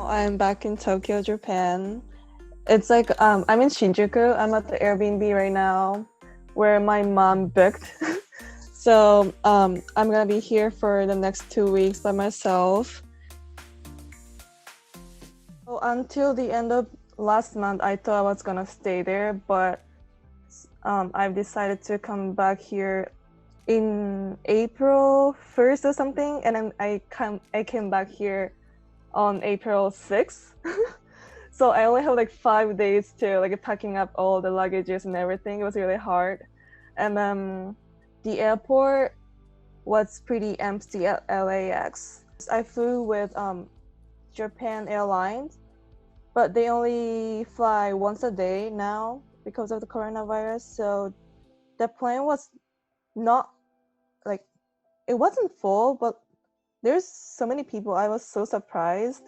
I'm back in Tokyo, Japan. It's like I'm in Shinjuku. I'm at the Airbnb right now where my mom booked. So I'm gonna be here for the next 2 weeks by myself. So until the end of last month, I thought I was gonna stay there, but I've decided to come back here in April 1st or something, and then I came back here on April 6th. So I only have like 5 days to like packing up all the luggages and everything. It was really hard. And the airport was pretty empty at LAX. I flew with Japan Airlines, but they only fly once a day now because of the coronavirus. So the plane was not like, it wasn't full, but there's so many people. I was so surprised.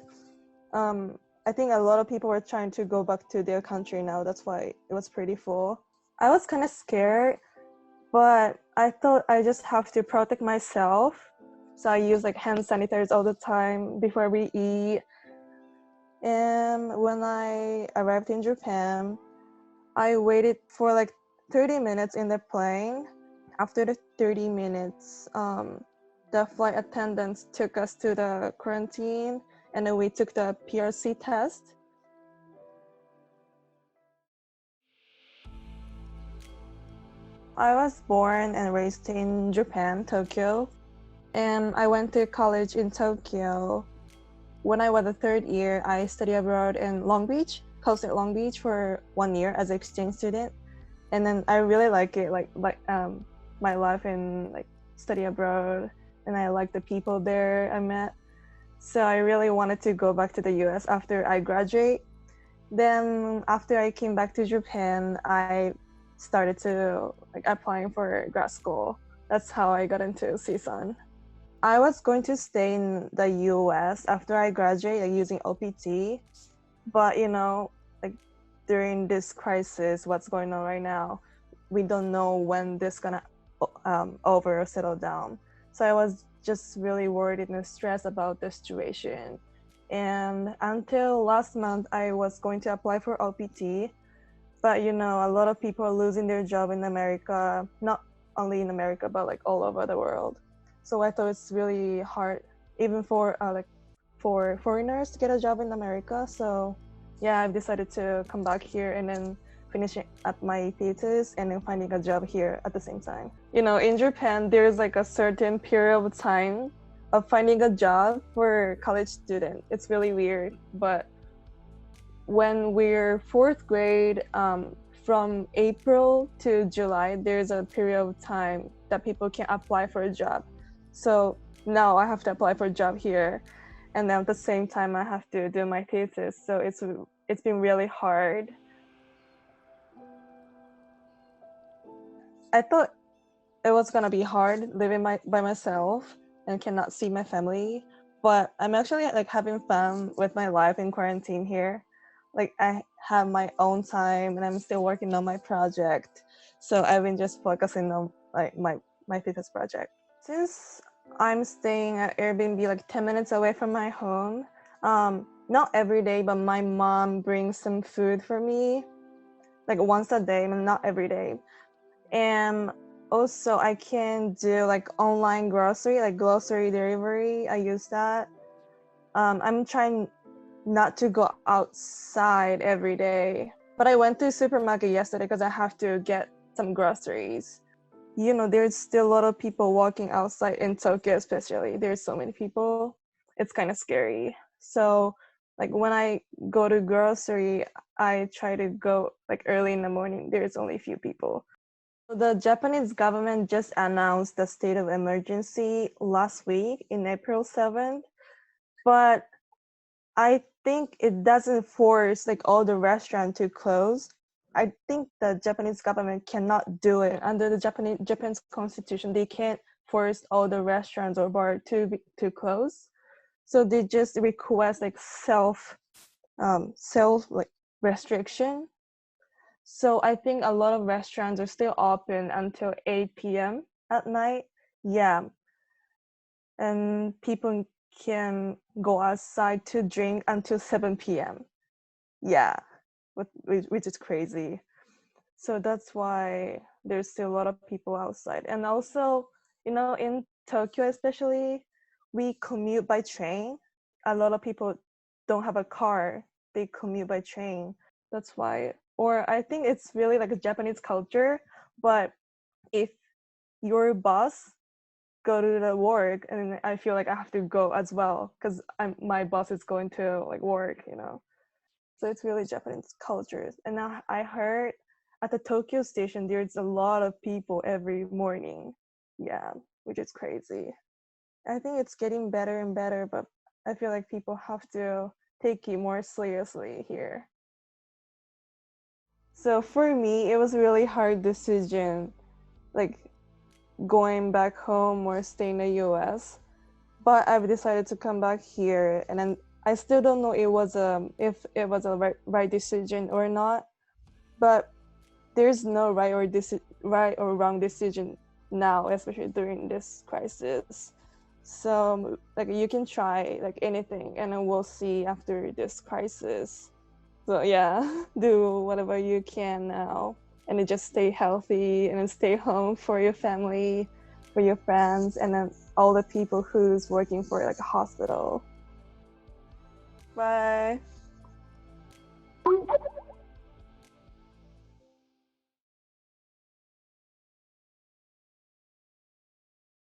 I think a lot of people were trying to go back to their country now. That's why it was pretty full. I was kind of scared, but I thought I just have to protect myself. So I use like hand sanitizers all the time before we eat. And when I arrived in Japan, I waited for like 30 minutes in the plane. After the 30 minutes, the flight attendants took us to the quarantine, and then we took the PRC test. I was born and raised in Japan, Tokyo, and I went to college in Tokyo. When I was a third year, I studied abroad in Long Beach, coastal Long Beach for 1 year as an exchange student. And then I really like it, my life in like study abroad, and I like the people there I met. So I really wanted to go back to the US after I graduate. Then after I came back to Japan, I started to like applying for grad school. That's how I got into CSUN. I was going to stay in the US after I graduate, like, using OPT, but like during this crisis, what's going on right now, we don't know when this gonna over or settle down. So I was just really worried and stressed about the situation. And until last month, I was going to apply for OPT, but a lot of people are losing their job in America, not only in America, but like all over the world. So I thought it's really hard, even for for foreigners to get a job in America. So yeah, I've decided to come back here and then finishing up my thesis and then finding a job here at the same time. In Japan, there's like a certain period of time of finding a job for college student. It's really weird, but when we're fourth grade, from April to July, there's a period of time that people can apply for a job. So now I have to apply for a job here, and then at the same time I have to do my thesis. So it's been really hard. I thought it was gonna be hard living by myself and cannot see my family, but I'm actually like having fun with my life in quarantine here. Like I have my own time and I'm still working on my project. So I've been just focusing on like my thesis project. Since I'm staying at Airbnb like 10 minutes away from my home, not every day, but my mom brings some food for me like once a day, but not every day. And also I can do like online grocery, like grocery delivery. I use that. I'm trying not to go outside every day, but I went to supermarket yesterday because I have to get some groceries. There's still a lot of people walking outside in Tokyo, especially. There's so many people. It's kind of scary. So like when I go to grocery, I try to go like early in the morning. There's only a few people. The Japanese government just announced the state of emergency last week in April 7th, but I think it doesn't force like all the restaurants to close. I think the Japanese government cannot do it under the Japan's constitution. They can't force all the restaurants or bars to close. So they just request like self like restriction. So I think a lot of restaurants are still open until 8 p.m. at night. Yeah. And people can go outside to drink until 7 p.m. Yeah, which is crazy. So that's why there's still a lot of people outside. And also, in Tokyo especially, we commute by train. A lot of people don't have a car. They commute by train. That's why. Or I think it's really like a Japanese culture, but if your boss go to the work, and I feel like I have to go as well because my boss is going to like work. So it's really Japanese culture. And now I heard at the Tokyo station there's a lot of people every morning. Yeah, which is crazy. I think it's getting better and better, but I feel like people have to take it more seriously here. So for me, it was a really hard decision, like going back home or stay in the US. But I've decided to come back here, and then I still don't know if it was a right decision or not. But there's no right or wrong decision now, especially during this crisis. So like you can try like anything, and then we'll see after this crisis. So yeah, do whatever you can now, and then just stay healthy, and then stay home for your family, for your friends, and then all the people who's working for like a hospital. Bye.